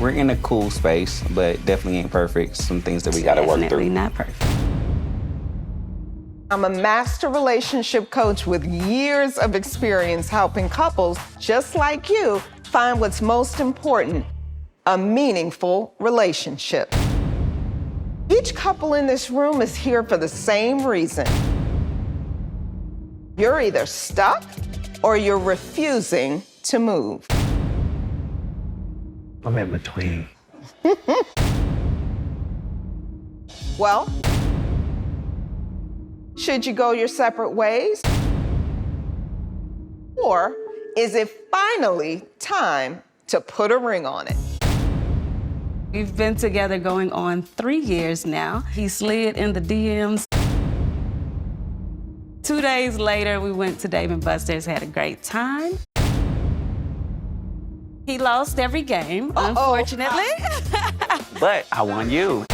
We're in a cool space, but definitely ain't perfect. Some things that we gotta work through. Definitely not perfect. I'm a master relationship coach with years of experience helping couples just like you find what's most important, a meaningful relationship. Each couple in this room is here for the same reason. You're either stuck or you're refusing to move. I'm in between. Well, should you go your separate ways? Or is it finally time to put a ring on it? We've been together going on 3 years now. He slid in the DMs. 2 days later, we went to Dave & Buster's, had a great time. He lost every game, unfortunately. But I won you.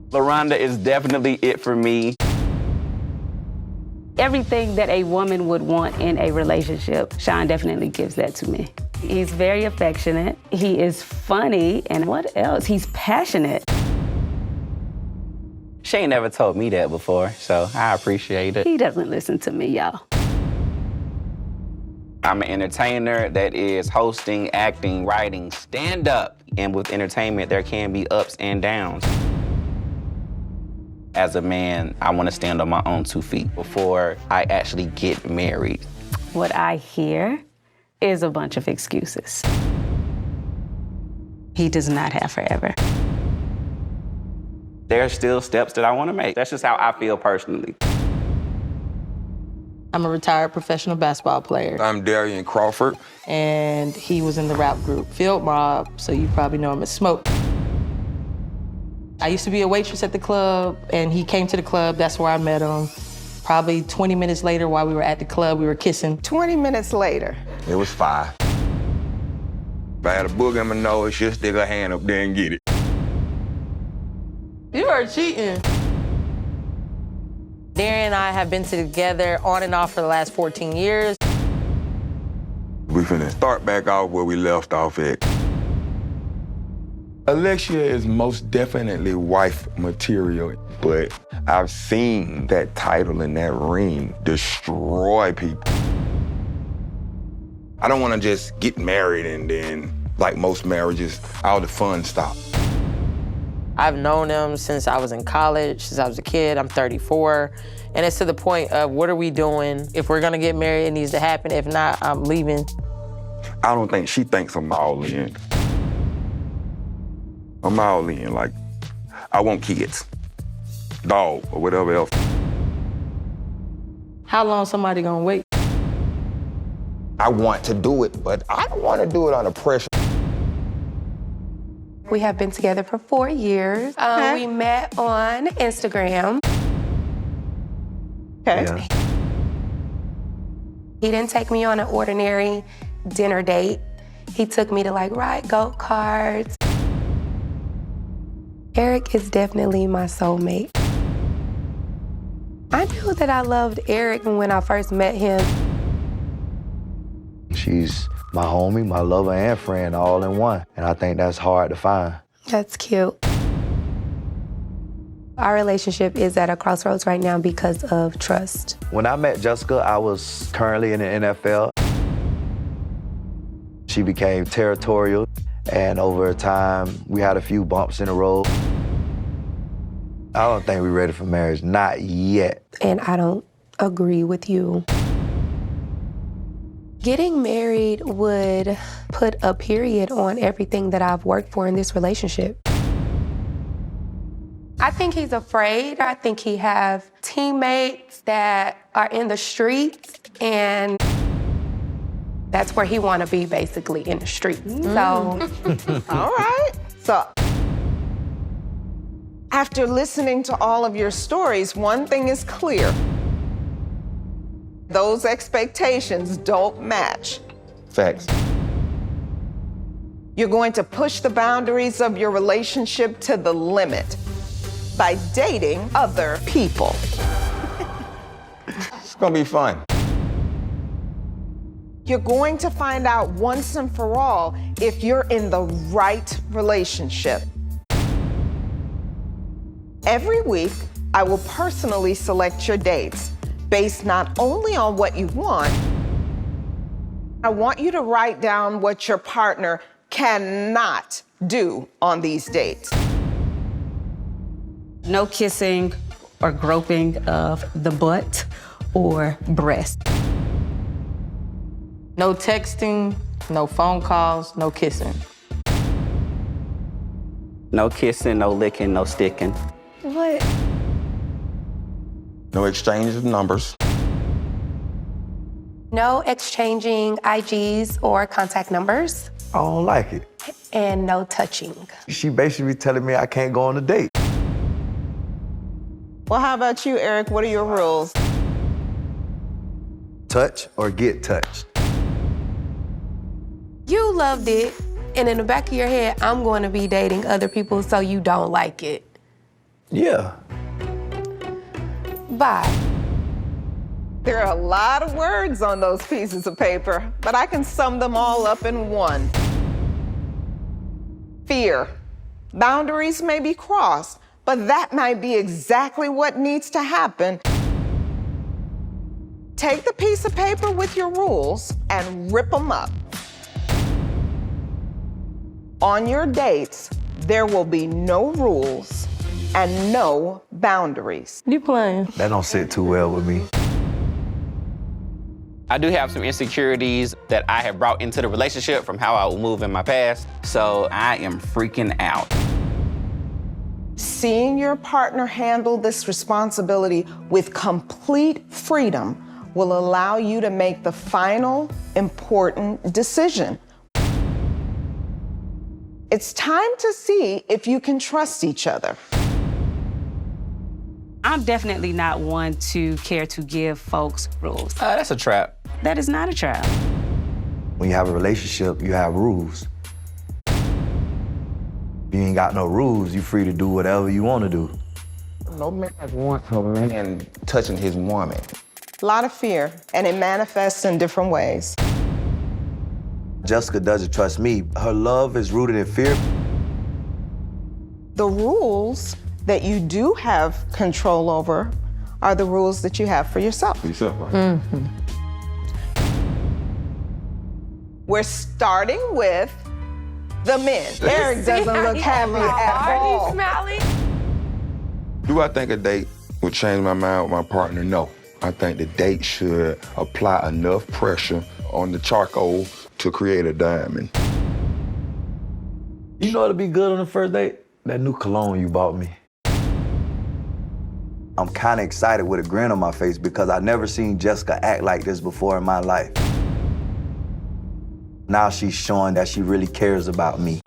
LaRonda is definitely it for me. Everything that a woman would want in a relationship, Sean definitely gives that to me. He's very affectionate, he is funny, and what else? He's passionate. She ain't never told me that before, so I appreciate it. He doesn't listen to me, y'all. I'm an entertainer that is hosting, acting, writing, stand-up. And with entertainment, there can be ups and downs. As a man, I want to stand on my own 2 feet before I actually get married. What I hear is a bunch of excuses. He does not have forever. There's still steps that I want to make. That's just how I feel personally. I'm a retired professional basketball player. I'm Darian Crawford. And he was in the rap group Field Mob, so you probably know him as Smoke. I used to be a waitress at the club, and he came to the club. That's where I met him. Probably 20 minutes later, while we were at the club, we were kissing. 20 minutes later. It was 5. If I had a booger in my nose, she'll stick her hand up there and get it. You are cheating. Darren and I have been together on and off for the last 14 years. We finna start back off where we left off at. Alexia is most definitely wife material, but I've seen that title and that ring destroy people. I don't want to just get married and then, like most marriages, all the fun stops. I've known him since I was in college, since I was a kid. I'm 34. And it's to the point of, what are we doing? If we're gonna get married, it needs to happen. If not, I'm leaving. I don't think she thinks I'm all in. I'm all in, like, I want kids, dog, or whatever else. How long somebody gonna wait? I want to do it, but I don't want to do it under pressure. We have been together for 4 years. We met on Instagram. Okay. Yeah. He didn't take me on an ordinary dinner date. He took me to ride go-karts. Eric is definitely my soulmate. I knew that I loved Eric when I first met him. She's my homie, my lover, and friend all in one. And I think that's hard to find. That's cute. Our relationship is at a crossroads right now because of trust. When I met Jessica, I was currently in the NFL. She became territorial, and over time, we had a few bumps in the road. I don't think we're ready for marriage, not yet. And I don't agree with you. Getting married would put a period on everything that I've worked for in this relationship. I think he's afraid. I think he have teammates that are in the streets, and that's where he want to be, basically, in the streets. So, All right. So, after listening to all of your stories, one thing is clear. Those expectations don't match. Facts. You're going to push the boundaries of your relationship to the limit by dating other people. It's gonna be fun. You're going to find out once and for all if you're in the right relationship. Every week, I will personally select your dates based not only on what you want. I want you to write down what your partner cannot do on these dates. No kissing or groping of the butt or breast. No texting, no phone calls, no kissing. No kissing, no licking, no sticking. What? No exchange of numbers. No exchanging IGs or contact numbers, I don't like it. and no touching. She basically telling me I can't go on a date. Well, how about you, Eric? What are your rules? Touch or get touched. You loved it, and in the back of your head, I'm going to be dating other people, so you don't like it. Yeah. Bye. There are a lot of words on those pieces of paper, but I can sum them all up in one. Fear. Boundaries may be crossed, but that might be exactly what needs to happen. Take the piece of paper with your rules and rip them up. On your dates, there will be no rules and no boundaries. You playing? That don't sit too well with me. I do have some insecurities that I have brought into the relationship from how I will move in my past, so I am freaking out. Seeing your partner handle this responsibility with complete freedom will allow you to make the final important decision. It's time to see if you can trust each other. I'm definitely not one to care to give folks rules. That's a trap. That is not a trap. When you have a relationship, you have rules. If you ain't got no rules, you free to do whatever you want to do. No man wants a man touching his woman. A lot of fear, and it manifests in different ways. Jessica doesn't trust me. Her love is rooted in fear. The rules that you do have control over are the rules that you have for yourself. We're starting with the men. Eric doesn't look happy at all. Smiling. Do I think a date would change my mind with my partner? No. I think the date should apply enough pressure on the charcoal to create a diamond. You know what'd be good on the first date? That new cologne you bought me. I'm kind of excited with a grin on my face because I never seen Jessica act like this before in my life. Now she's showing that she really cares about me.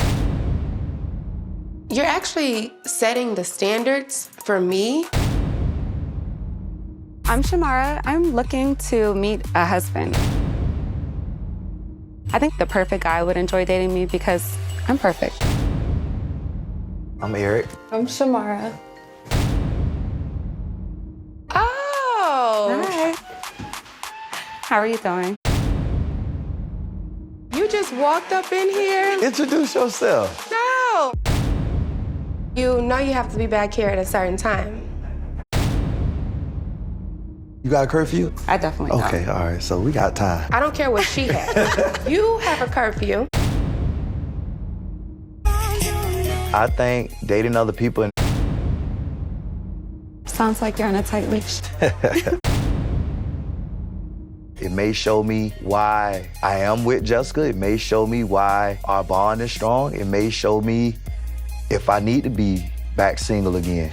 You're actually setting the standards for me. I'm Shamara. I'm looking to meet a husband. I think the perfect guy would enjoy dating me because I'm perfect. I'm Eric. I'm Shamara. Oh. Hi. How are you doing? You just walked up in here? Introduce yourself. No. You know you have to be back here at a certain time. You got a curfew? I definitely Okay, all right, so we got time. I don't care what she has. You have a curfew. I think dating other people and Sounds like you're on a tight leash. it may show me why I am with Jessica. It may show me why our bond is strong. It may show me if I need to be back single again.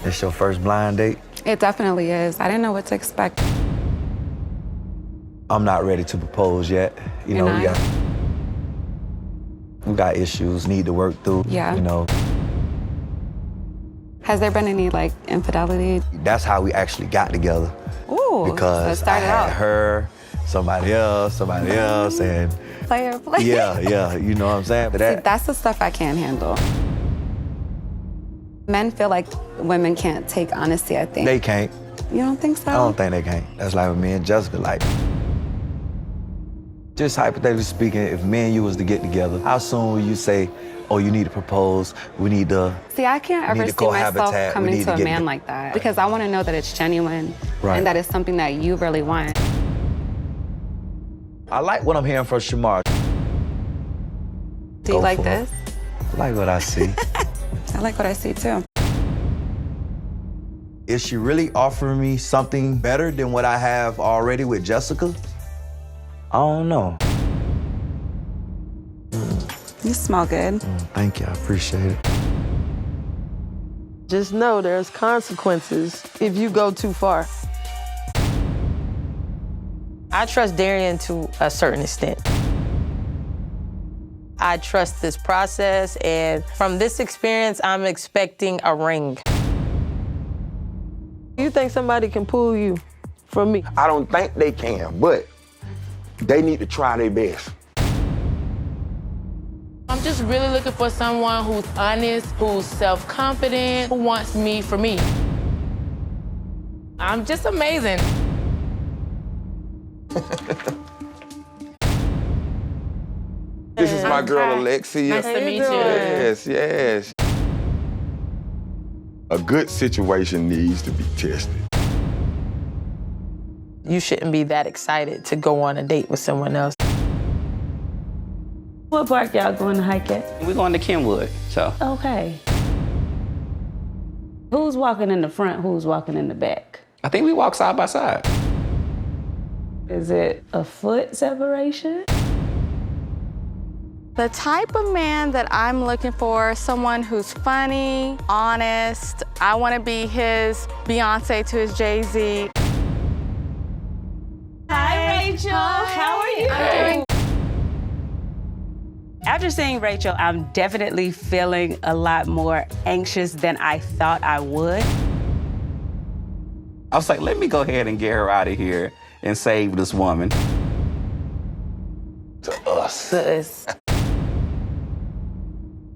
It's your first blind date? It definitely is. I didn't know what to expect. I'm not ready to propose yet. You know, You're not? we got issues need to work through. Yeah. You know, Has there been any, like, infidelity? that's how we actually got together. Ooh, Because so it started I had out. her, somebody else, and Player. yeah, you know what I'm saying? But See, that, that's the stuff I can't handle. Men feel like women can't take honesty, I think. they can't. You don't think so? I don't think they can't. That's like with me and Jessica, like, Just hypothetically speaking, if me and you was to get together, how soon will you say, oh, you need to propose, we need to See, I can't ever to see myself cohabitate, we coming need to a get man to- like that because I want to know that it's genuine Right. and that it's something that you really want. I like what I'm hearing from Shamar. Do you Go like for it. this? I like what I see. I like what I see too. Is she really offering me something better than what I have already with Jessica? I don't know. You smell good. Thank you, I appreciate it. Just know there's consequences if you go too far. I trust Darian to a certain extent. I trust this process, and from this experience, I'm expecting a ring. You think somebody can pull you from me? I don't think they can, but they need to try their best. I'm just really looking for someone who's honest, who's self-confident, who wants me for me. I'm just amazing. This is my girl, Alexia. Nice to meet you. Yes, yes. A good situation needs to be tested. You shouldn't be that excited to go on a date with someone else. What park y'all going to hike at? We're going to Kenwood, so. Okay. Who's walking in the front? Who's walking in the back? I think we walk side by side. Is it a foot separation? The type of man that I'm looking for, someone who's funny, honest. I want to be his Beyonce to his Jay-Z. Hi, Rachel. How are you? I'm doing After seeing Rachel, I'm definitely feeling a lot more anxious than I thought I would. I was like, let me go ahead and get her out of here and save this woman. To us. To us.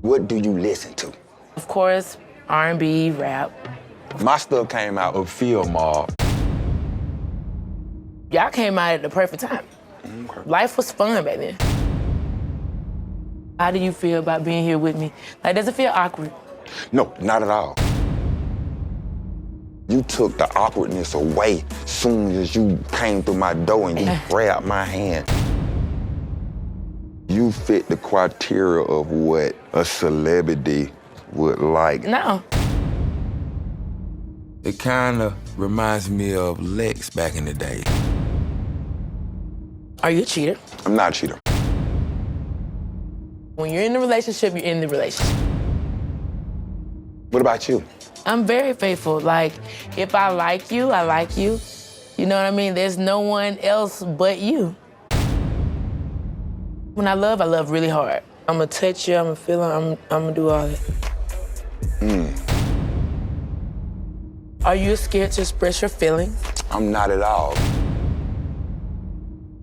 What do you listen to? Of course, R&B, rap. My stuff came out of Field Mob. Y'all came out at the perfect time. Life was fun back then. How do you feel about being here with me? Like, does it feel awkward? No, not at all. You took the awkwardness away soon as you came through my door and you grabbed my hand. You fit the criteria of what a celebrity would like. No. It kind of reminds me of Lex back in the day. Are you a cheater? I'm not a cheater. When you're in the relationship, you're in the relationship. What about you? I'm very faithful. Like, if I like you, I like you. You know what I mean? There's no one else but you. When I love really hard. I'm gonna touch you, I'm gonna feel it, I'm gonna do all that. Are you scared to express your feelings? I'm not at all.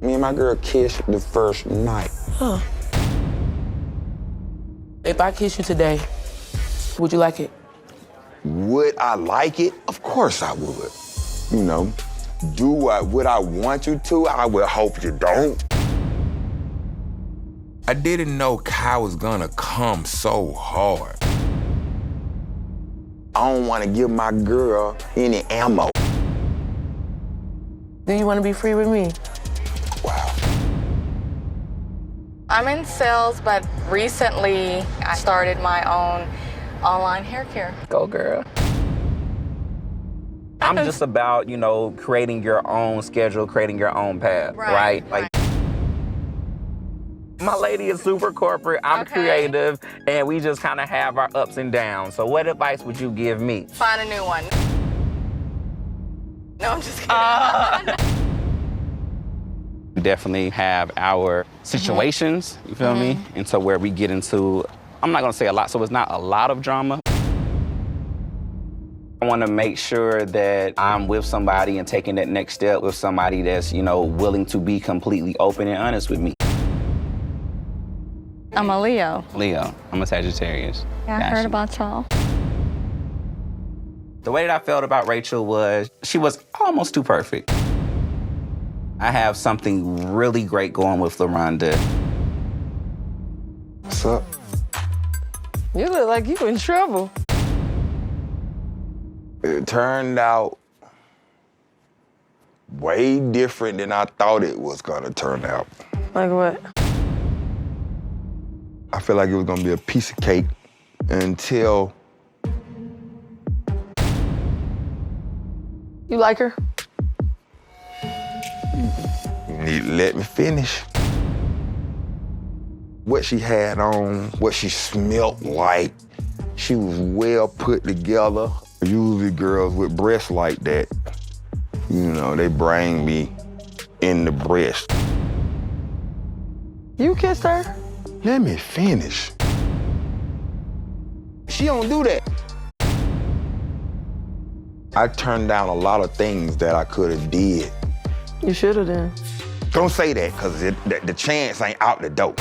Me and my girl kissed the first night. Huh. If I kiss you today, would you like it? Would I like it? Of course I would. You know, would I want you to? I would hope you don't. I didn't know Kai was gonna come so hard. I don't want to give my girl any ammo. Do you want to be free with me? Wow. I'm in sales, but recently I started my own online hair care. Go, girl. I'm just about, creating your own schedule, creating your own path, right? Like, my lady is super corporate, I'm creative, and we just kind of have our ups and downs. So what advice would you give me? Find a new one. No, I'm just kidding. We definitely have our situations, you feel me? And so where we get into, I'm not gonna say a lot, so it's not a lot of drama. I wanna make sure that I'm with somebody and taking that next step with somebody that's, willing to be completely open and honest with me. I'm a Leo. Leo, I'm a Sagittarius. Yeah, I heard about y'all. The way that I felt about Rachel was she was almost too perfect. I have something really great going with LaRonda. What's up? You look like you in trouble. It turned out way different than I thought it was gonna turn out. Like what? I feel like it was gonna be a piece of cake until You like her? you need to let me finish. What she had on, what she smelled like, she was well put together. Usually girls with breasts like that, you know, they bring me in the breast. You kissed her? Let me finish. She don't do that. I turned down a lot of things that I could have did. You should have then. Don't say that, because the chance ain't out the door.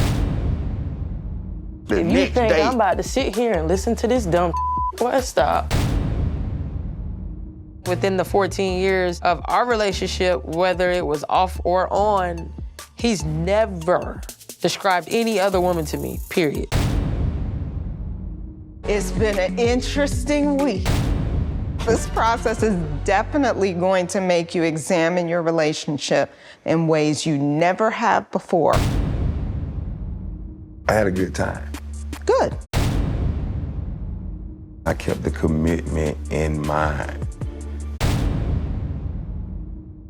The If you next think day, I'm about to sit here and listen to this dumb boy, stop. Within the 14 years of our relationship, whether it was off or on, he's never described any other woman to me, period. It's been an interesting week. This process is definitely going to make you examine your relationship in ways you never have before. I had a good time. Good. I kept the commitment in mind.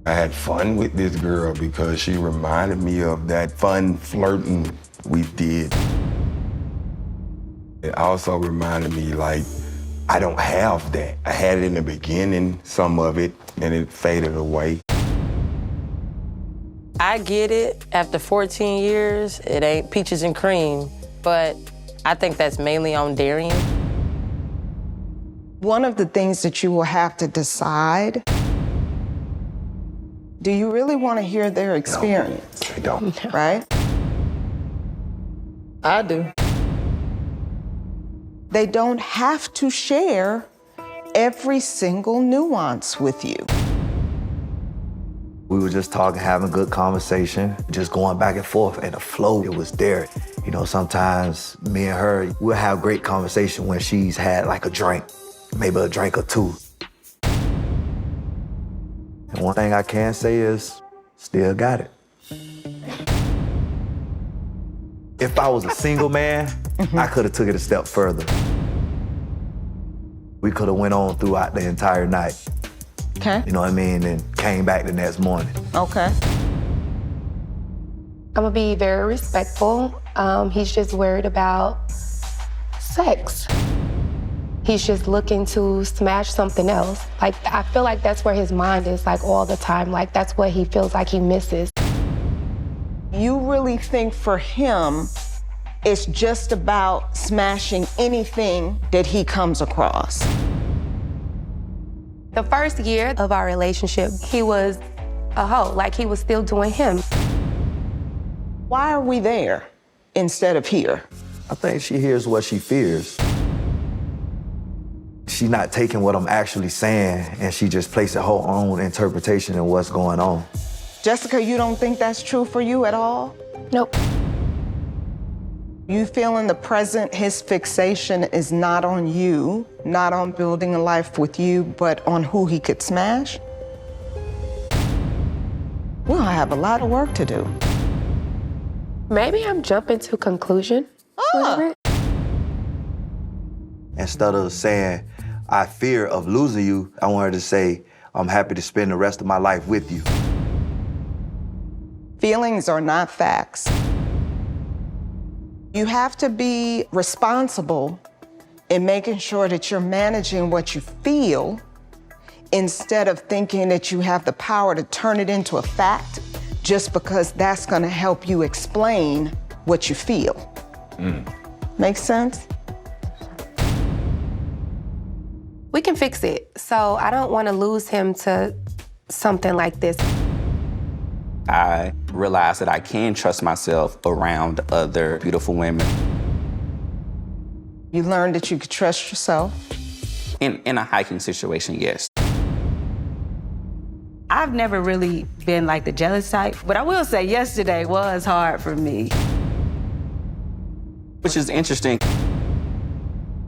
I had fun with this girl because she reminded me of that fun flirting we did. It also reminded me, like, I don't have that. I had it in the beginning, some of it, and it faded away. I get it. After 14 years, it ain't peaches and cream, but I think that's mainly on Darian. One of the things that you will have to decide, do you really want to hear their experience? I don't. Right? I do. They don't have to share every single nuance with you. We were just talking, having a good conversation, just going back and forth, and the flow, it was there. You know, sometimes me and her, we'll have great conversation when she's had like a drink, maybe a drink or two. And one thing I can say is, still got it. If I was a single man, I could have took it a step further. We could have went on throughout the entire night. Okay. You know what I mean? And came back the next morning. Okay. I'm gonna be very respectful. He's just worried about sex. He's just looking to smash something else. Like, I feel like that's where his mind is, like, all the time. Like, that's what he feels like he misses. You really think for him, it's just about smashing anything that he comes across? The first year of our relationship, he was a hoe. Like, he was still doing him. Why are we there instead of here? I think she hears what she fears. She's not taking what I'm actually saying, and she just placing her own interpretation of what's going on. Jessica, you don't think that's true for you at all? Nope. You feel in the present his fixation is not on you, not on building a life with you, but on who he could smash? We'll have a lot of work to do. Maybe I'm jumping to conclusion. Instead of saying, I fear of losing you, I want her to say, I'm happy to spend the rest of my life with you. Feelings are not facts. You have to be responsible in making sure that you're managing what you feel instead of thinking that you have the power to turn it into a fact just because that's gonna help you explain what you feel. Make sense? We can fix it. So I don't want to lose him to something like this. I realized that I can trust myself around other beautiful women. You learned that you could trust yourself. In a hiking situation, yes. I've never really been like the jealous type, but I will say yesterday was hard for me. Which is interesting.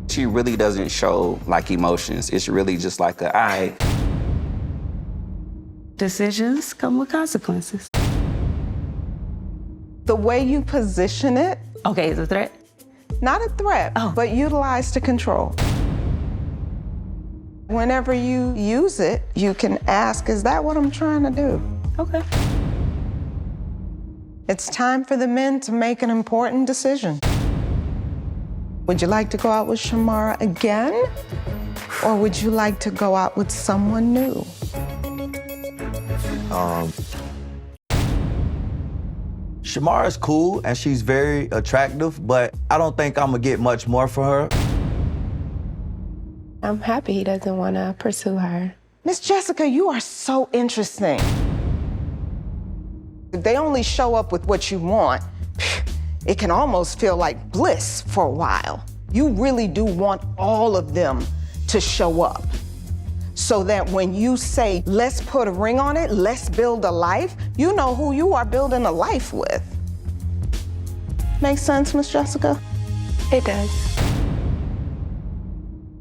She really doesn't show like emotions. It's really just like a, all right. Decisions come with consequences. The way you position it, Okay, it's a threat? not a threat, but utilized to control. Whenever you use it, you can ask, is that what I'm trying to do? Okay. It's time for the men to make an important decision. Would you like to go out with Shamara again? Or would you like to go out with someone new? Shamara's cool and she's very attractive, but I don't think I'm gonna get much more for her. I'm happy he doesn't want to pursue her. Miss Jessica, you are so interesting. If they only show up with what you want, it can almost feel like bliss for a while. You really do want all of them to show up so that when you say, let's put a ring on it, let's build a life, you know who you are building a life with. Make sense, Miss Jessica? It does.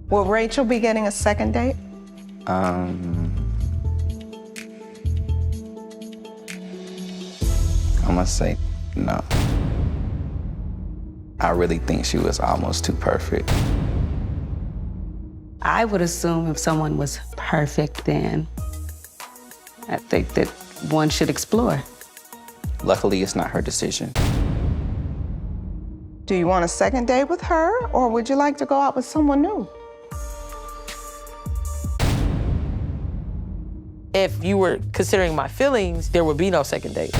Will Rachel be getting a second date? I'm gonna say no. I really think she was almost too perfect. I would assume if someone was perfect, then I think that one should explore. Luckily, it's not her decision. Do you want a second date with her, or would you like to go out with someone new? If you were considering my feelings, there would be no second date.